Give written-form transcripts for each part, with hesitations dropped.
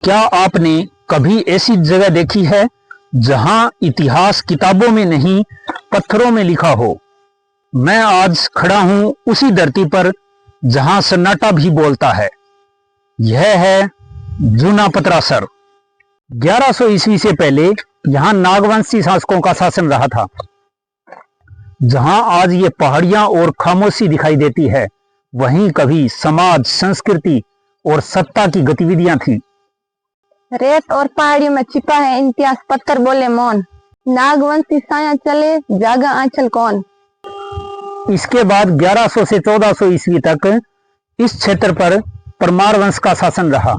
क्या आपने कभी ऐसी जगह देखी है जहां इतिहास किताबों में नहीं पत्थरों में लिखा हो? मैं आज खड़ा हूं उसी धरती पर जहां सन्नाटा भी बोलता है। यह है जूना पतरासर। 1100 ईस्वी से पहले यहां नागवंशी शासकों का शासन रहा था। जहां आज ये पहाड़ियां और खामोशी दिखाई देती है, वहीं कभी समाज, संस्कृति और सत्ता की गतिविधियां थी। रेत और पहाड़ियों में छिपा है इतिहास, पत्थर बोले मौन। नागवंशी साया चले, जागा आंचल कौन। इसके बाद 1100 से 1400 ईस्वी तक इस क्षेत्र पर परमार वंश का शासन रहा।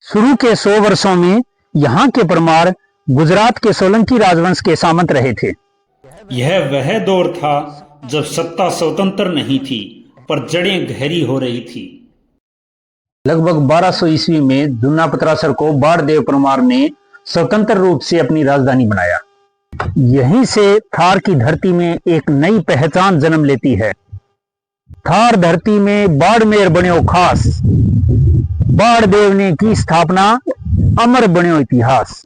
शुरू के 100 वर्षों में यहाँ के परमार गुजरात के सोलंकी राजवंश के सामंत रहे थे। यह वह दौर था जब सत्ता स्वतंत्र नहीं थी, पर जड़ें गहरी हो रही थी। लगभग 1200 ईस्वी में जूना पतरासर को बाणदेव परमार ने स्वतंत्र रूप से अपनी राजधानी बनाया। यहीं से थार की धरती में एक नई पहचान जन्म लेती है। थार धरती में बाड़मेर बन्यो खास, बाणदेव ने की स्थापना, अमर बन्यो इतिहास।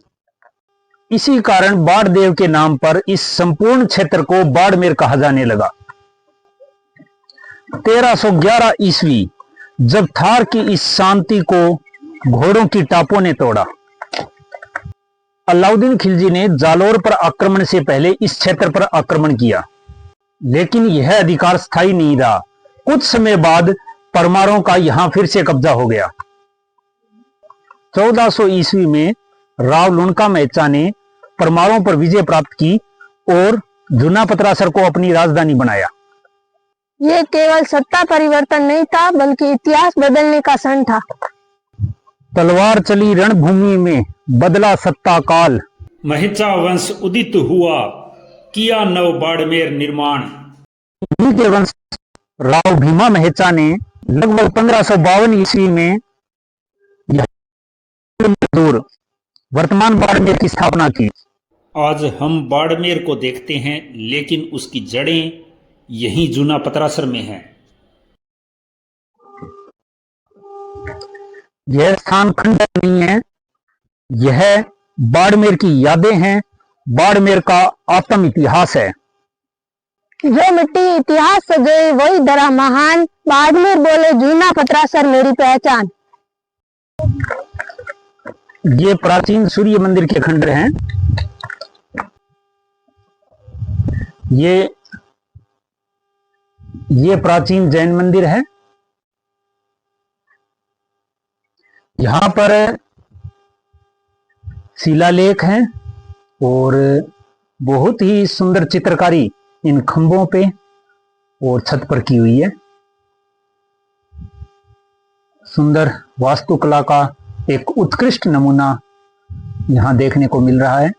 इसी कारण बाणदेव के नाम पर इस संपूर्ण क्षेत्र को बाड़मेर कहा जाने लगा। 1311 ईस्वी जब थार की इस शांति को घोड़ों की टापों ने तोड़ा, अलाउद्दीन खिलजी ने जालोर पर आक्रमण से पहले इस क्षेत्र पर आक्रमण किया, लेकिन यह अधिकार स्थायी नहीं रहा। कुछ समय बाद परमारों का यहां फिर से कब्जा हो गया। 1400 ईस्वी में राव लुणका मेहचा ने परमारों पर विजय प्राप्त की और जूना पतरासर को अपनी राजधानी बनाया। ये केवल सत्ता परिवर्तन नहीं था, बल्कि इतिहास बदलने का क्षण था। तलवार चली रणभूमि में, बदला सत्ता काल। मेहचा वंश उदित हुआ, किया नव बाड़मेर निर्माण। इन्हीं के वंश राव भीमा मेहचा ने लगभग 1552 ईस्वी में दूर वर्तमान बाड़मेर की स्थापना की। आज हम बाड़मेर को देखते हैं, लेकिन उसकी जड़ें यही जूना पतरासर में है। यह स्थान खंडर नहीं है, यह बाड़मेर की यादें हैं, बाड़मेर का आत्म इतिहास है। जो मिट्टी इतिहास सजोई वही धरा महान, बाड़मेर बोले जूना पतरासर मेरी पहचान। ये प्राचीन सूर्य मंदिर के खंडर हैं। ये प्राचीन जैन मंदिर है। यहां पर शिलालेख हैं और बहुत ही सुंदर चित्रकारी इन खंभों पे और छत पर की हुई है। सुंदर वास्तुकला का एक उत्कृष्ट नमूना यहां देखने को मिल रहा है।